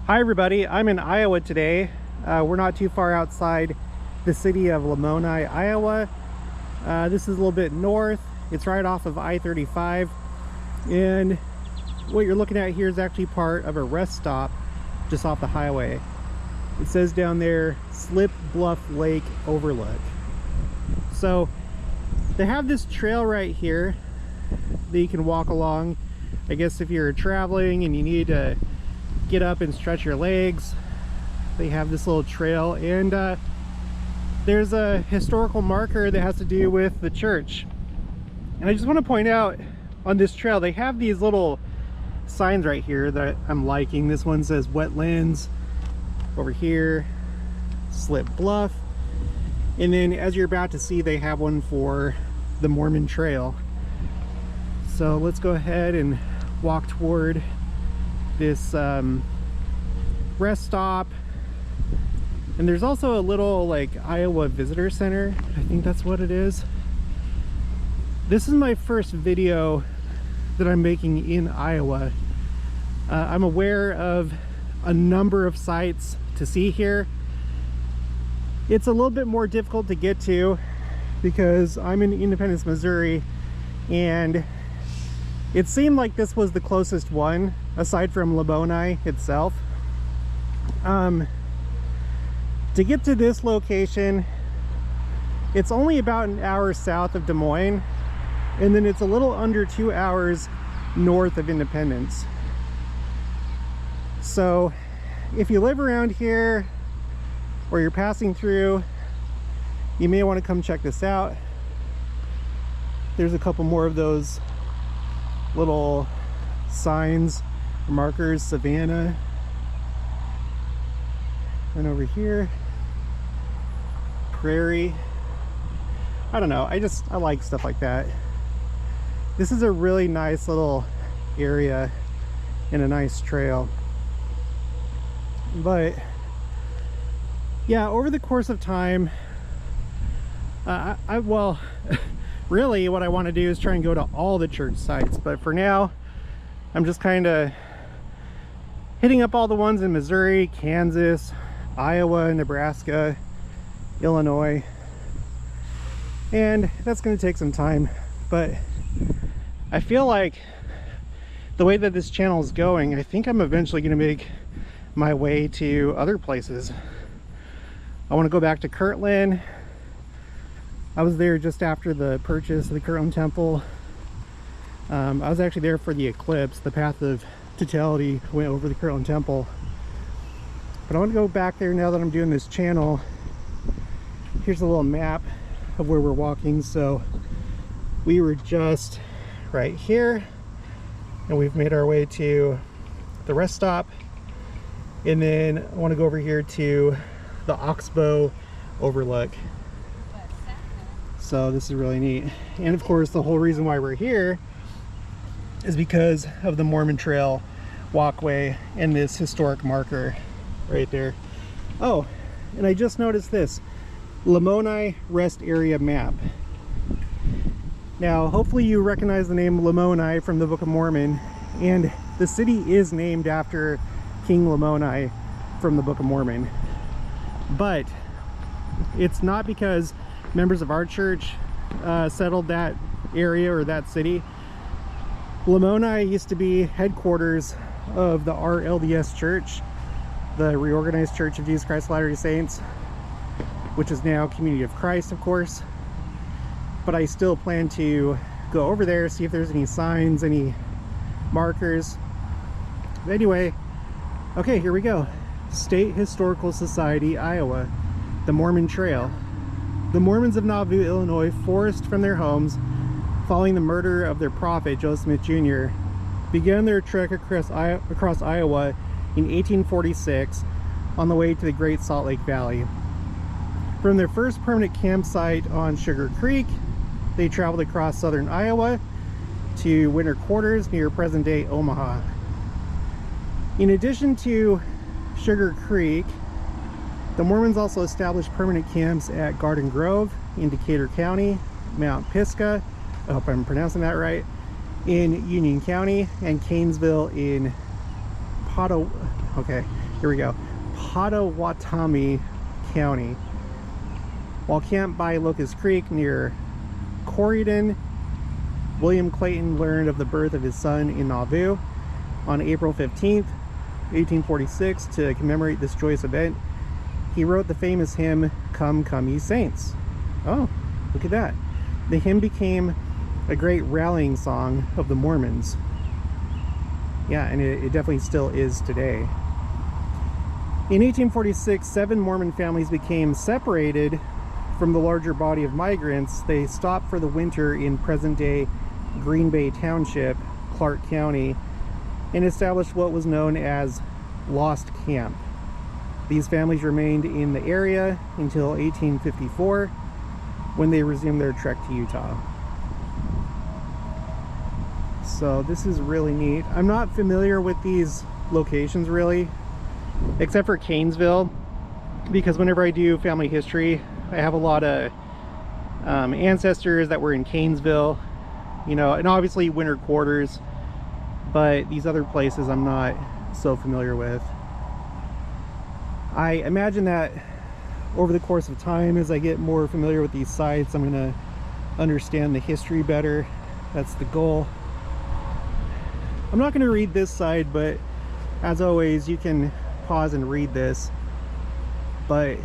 Hi everybody, I'm in Iowa today. We're not too far outside the city of Lamoni, Iowa. This is a little bit north. It's right off of I-35, and what you're looking at here is actually part of a rest stop just off the highway. It says down there, Slip Bluff Lake Overlook. So they have this trail right here that you can walk along. I guess if you're traveling and you need to get up and stretch your legs, they have this little trail, and there's a historical marker that has to do with the church. And I just want to point out, on this trail they have these little signs right here that I'm liking. This one says wetlands, over here Slip Bluff, and then as you're about to see, they have one for the Mormon Trail. So let's go ahead and walk toward this rest stop. And there's also a little like Iowa Visitor Center, I think that's what it is. This is my first video that I'm making in Iowa. I'm aware of a number of sites to see here. It's a little bit more difficult to get to because I'm in Independence, Missouri, and it seemed like this was the closest one aside from Lamoni itself. To get to this location, it's only about an hour south of Des Moines, and then it's a little under 2 hours north of Independence. So if you live around here or you're passing through, you may want to come check this out. There's a couple more of those little signs or markers, Savannah, and over here Prairie. I don't know, I like stuff like that. This is a really nice little area and a nice trail. But yeah, over the course of time, well really what I want to do is try and go to all the church sites, but for now I'm just kind of hitting up all the ones in Missouri, Kansas, Iowa, Nebraska, Illinois, and that's going to take some time. But I feel like the way that this channel is going, I think I'm eventually going to make my way to other places. I want to go back to Kirtland. I was there just after the purchase of the Kirtland Temple. I was actually there for the eclipse. The path of totality went over the Kirtland Temple. But I want to go back there now that I'm doing this channel. Here's a little map of where we're walking. So we were just right here, and we've made our way to the rest stop. And then I want to go over here to the Oxbow Overlook. So this is really neat. And of course, the whole reason why we're here is because of the Mormon Trail Walkway and this historic marker right there. Oh, and I just noticed this Lamoni Rest Area map. Now hopefully you recognize the name Lamoni from the Book of Mormon, and the city is named after King Lamoni from the Book of Mormon. But it's not because members of our church settled that area or that city. Lamoni used to be headquarters of the RLDS Church, the Reorganized Church of Jesus Christ of Latter-day Saints, which is now Community of Christ, of course. But I still plan to go over there, see if there's any signs, any markers. But anyway, okay, here we go. State Historical Society, Iowa, the Mormon Trail. The Mormons of Nauvoo, Illinois, forced from their homes following the murder of their prophet, Joseph Smith Jr., began their trek across Iowa in 1846 on the way to the Great Salt Lake Valley. From their first permanent campsite on Sugar Creek, they traveled across southern Iowa to winter quarters near present-day Omaha. In addition to Sugar Creek, the Mormons also established permanent camps at Garden Grove in Decatur County, Mount Pisgah, I hope I'm pronouncing that right, in Union County, and Canesville in okay, here we go. Pottawatomie County. While camped by Locust Creek near Corydon, William Clayton learned of the birth of his son in Nauvoo on April 15th, 1846. To commemorate this joyous event, he wrote the famous hymn, "Come, Come Ye Saints." Oh, look at that. The hymn became a great rallying song of the Mormons. Yeah, and it definitely still is today. In 1846, 7 Mormon families became separated from the larger body of migrants. They stopped for the winter in present-day Green Bay Township, Clark County, and established what was known as Lost Camp. These families remained in the area until 1854, when they resumed their trek to Utah. So this is really neat. I'm not familiar with these locations really, except for Canesville, because whenever I do family history, I have a lot of ancestors that were in Canesville, you know, and obviously winter quarters, but these other places I'm not so familiar with. I imagine that over the course of time, as I get more familiar with these sites, I'm going to understand the history better. That's the goal. I'm not going to read this side, but as always, you can pause and read this. But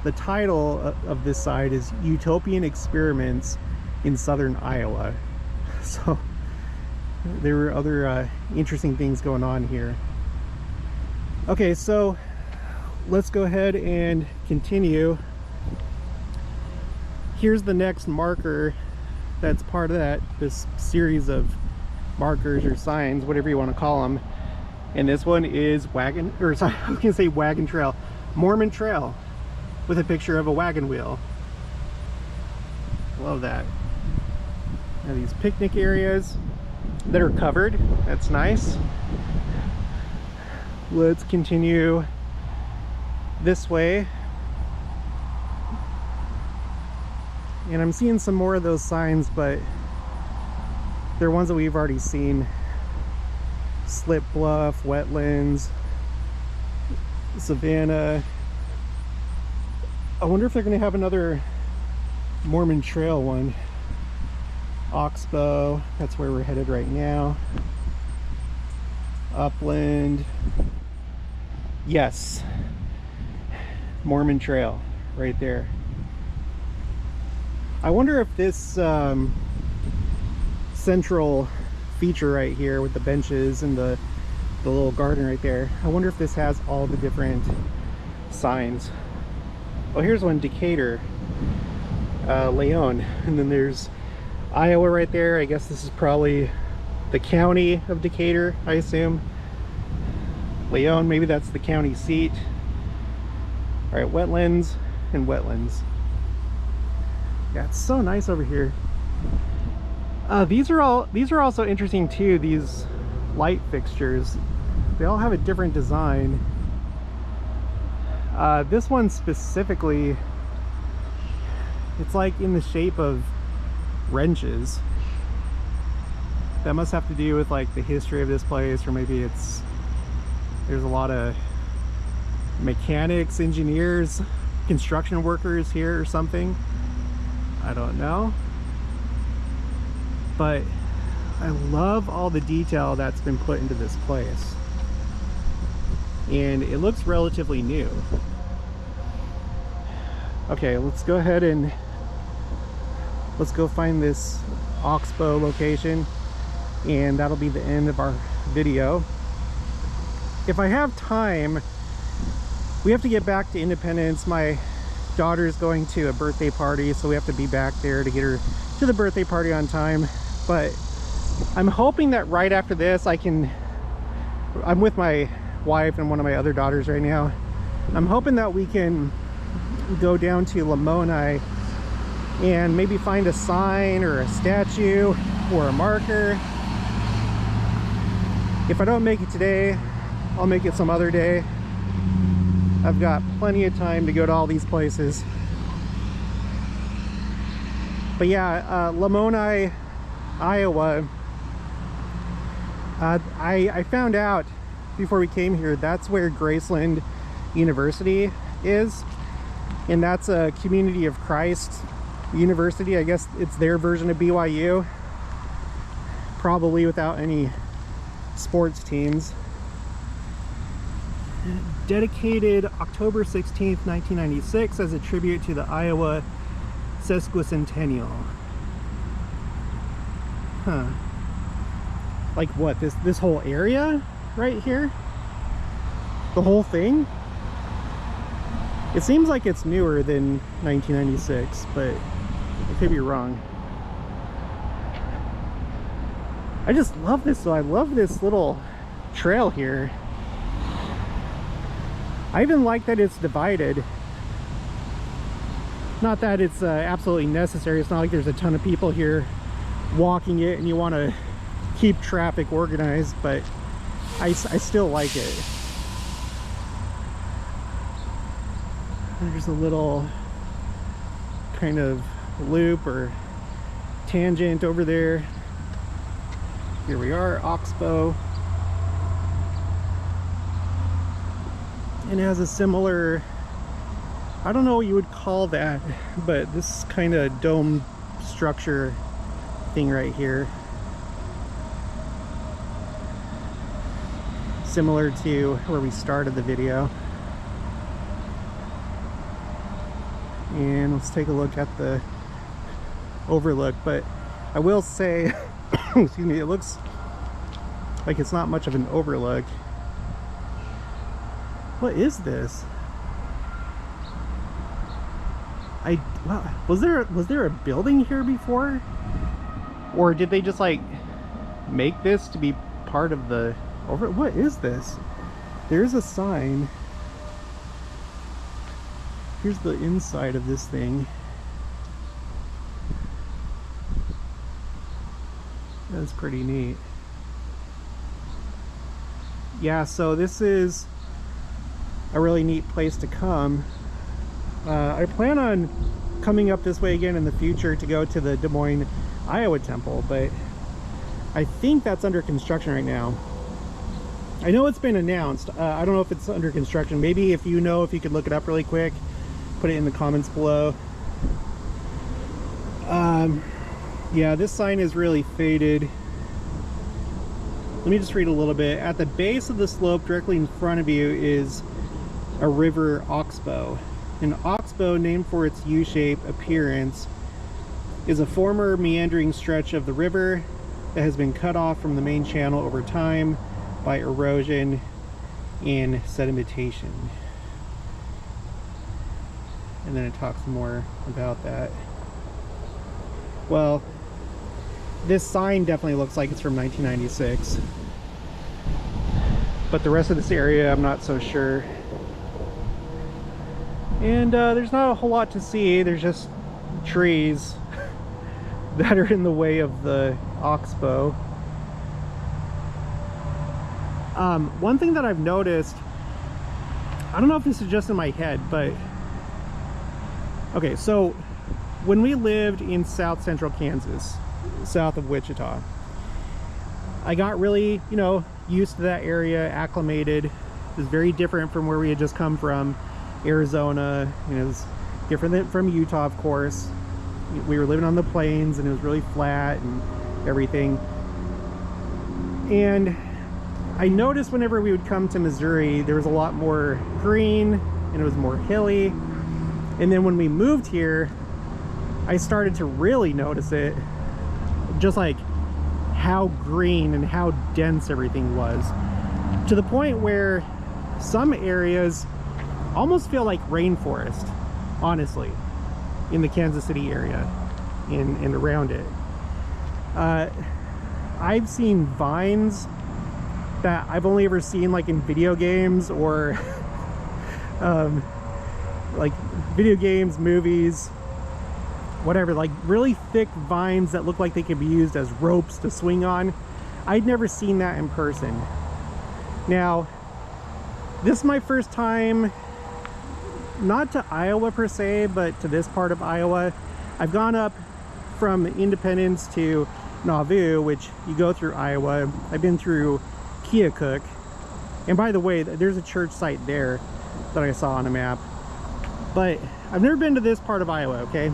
the title of this side is Utopian Experiments in Southern Iowa. So there were other interesting things going on here. Okay, so let's go ahead and continue. Here's the next marker that's part of this series of markers or signs, whatever you want to call them. And this one is Wagon Trail, Mormon Trail, with a picture of a wagon wheel. Love that. Now these picnic areas that are covered, that's nice. Let's continue this way. And I'm seeing some more of those signs, but they're ones that we've already seen. Slip Bluff, Wetlands, Savannah. I wonder if they're going to have another Mormon Trail one. Oxbow, that's where we're headed right now. Upland. Yes. Mormon Trail, right there. I wonder if this central feature right here with the benches and the little garden right there, I wonder if this has all the different signs. Oh, here's one, Decatur, Leon, and then there's Iowa right there. I guess this is probably the county of Decatur, I assume. Leon, maybe that's the county seat. All right, wetlands and wetlands. Yeah, it's so nice over here. These are also interesting too, these light fixtures. They all have a different design. This one specifically, it's like in the shape of wrenches. That must have to do with like the history of this place, or maybe there's a lot of mechanics, engineers, construction workers here or something. I don't know. But I love all the detail that's been put into this place. And it looks relatively new. Okay, let's go ahead and let's go find this Oxbow location, and that'll be the end of our video. If I have time, we have to get back to Independence. My daughter's going to a birthday party, so we have to be back there to get her to the birthday party on time. But I'm hoping that right after this I'm with my wife and one of my other daughters right now. I'm hoping that we can go down to Lamoni and maybe find a sign or a statue or a marker. If I don't make it today, I'll make it some other day. I've got plenty of time to go to all these places. But yeah, Lamoni, Iowa, I found out before we came here, that's where Graceland University is, and that's a Community of Christ university. I guess it's their version of BYU, probably without any sports teams. Dedicated October 16th, 1996 as a tribute to the Iowa sesquicentennial. Huh. Like what, this whole area right here? The whole thing? It seems like it's newer than 1996, but I could be wrong. I just love this though. I love this little trail here. I even like that it's divided. Not that it's absolutely necessary. It's not like there's a ton of people here walking it and you want to keep traffic organized, but I still like it. There's a little kind of loop or tangent over there. Here we are, Oxbow. And it has a similar, I don't know what you would call that, but this kind of dome structure thing right here. Similar to where we started the video. And let's take a look at the overlook, but I will say, excuse me, it looks like it's not much of an overlook. What is this? Wow, was there a building here before? Or did they just like make this to be part of the what is this? There's a sign. Here's the inside of this thing. That's pretty neat. Yeah, so this is a really neat place to come. I plan on coming up this way again in the future to go to the Des Moines, Iowa temple, but I think that's under construction right now. I know it's been announced. I don't know if it's under construction. Maybe if you know, if you could look it up really quick, put it in the comments below. Yeah, this sign is really faded. Let me just read a little bit. At the base of the slope directly in front of you is a river, Oxbow. An oxbow, named for its U-shaped appearance, is a former meandering stretch of the river that has been cut off from the main channel over time by erosion and sedimentation. And then it talks more about that. Well, this sign definitely looks like it's from 1996, but the rest of this area I'm not so sure. And there's not a whole lot to see. There's just trees that are in the way of the oxbow. One thing that I've noticed, I don't know if this is just in my head, but okay, so when we lived in south central Kansas, south of Wichita, I got really, you know, used to that area, acclimated. It was very different from where we had just come from. Arizona, you know, it was different than from Utah, of course. We were living on the plains and it was really flat and everything. And I noticed whenever we would come to Missouri, there was a lot more green and it was more hilly. And then when we moved here, I started to really notice it, just like how green and how dense everything was, to the point where some areas almost feel like rainforest, honestly, in the Kansas City area and around it. I've seen vines that I've only ever seen like in video games or like video games, movies, whatever, like really thick vines that look like they could be used as ropes to swing on. I'd never seen that in person. Now, this is my first time, not to Iowa per se, but to this part of Iowa. I've gone up from Independence to Nauvoo, which you go through Iowa. I've been through Keokuk, And by the way, there's a church site there that I saw on a map. But I've never been to this part of Iowa, okay?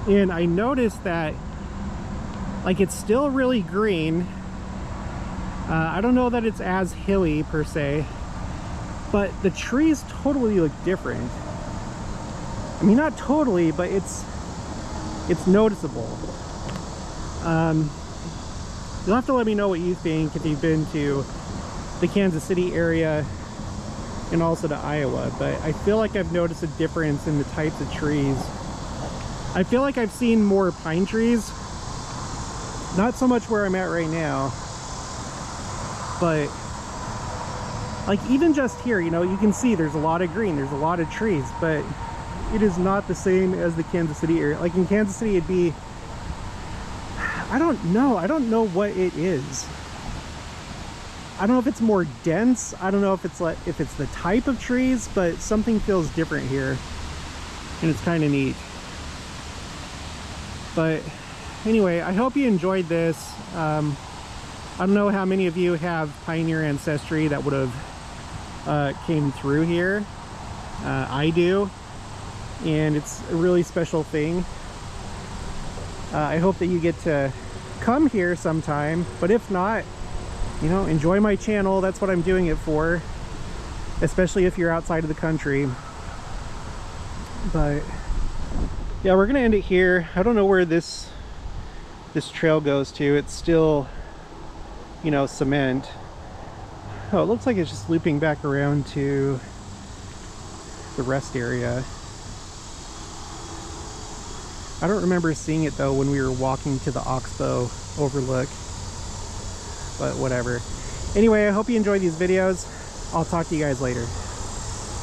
And I noticed that, like, it's still really green. I don't know that it's as hilly per se, but the trees totally look different. I mean, not totally, but it's noticeable. You'll have to let me know what you think if you've been to the Kansas City area and also to Iowa, but I feel like I've noticed a difference in the types of trees. I feel like I've seen more pine trees, not so much where I'm at right now, but like even just here, you know, you can see there's a lot of green, there's a lot of trees, but it is not the same as the Kansas City area. Like in Kansas City, it'd be, I don't know what it is. I don't know if it's more dense. I don't know if it's the type of trees, but something feels different here, and it's kind of neat. But anyway, I hope you enjoyed this. I don't know how many of you have pioneer ancestry that would have came through here. I do, and it's a really special thing. I hope that you get to come here sometime, but if not, you know, enjoy my channel. That's what I'm doing it for, especially if you're outside of the country. But yeah, we're gonna end it here. I don't know where this trail goes to. It's still, you know, cement. Oh, it looks like it's just looping back around to the rest area. I don't remember seeing it though when we were walking to the Oxbow overlook, but whatever. Anyway, I hope you enjoy these videos. I'll talk to you guys later.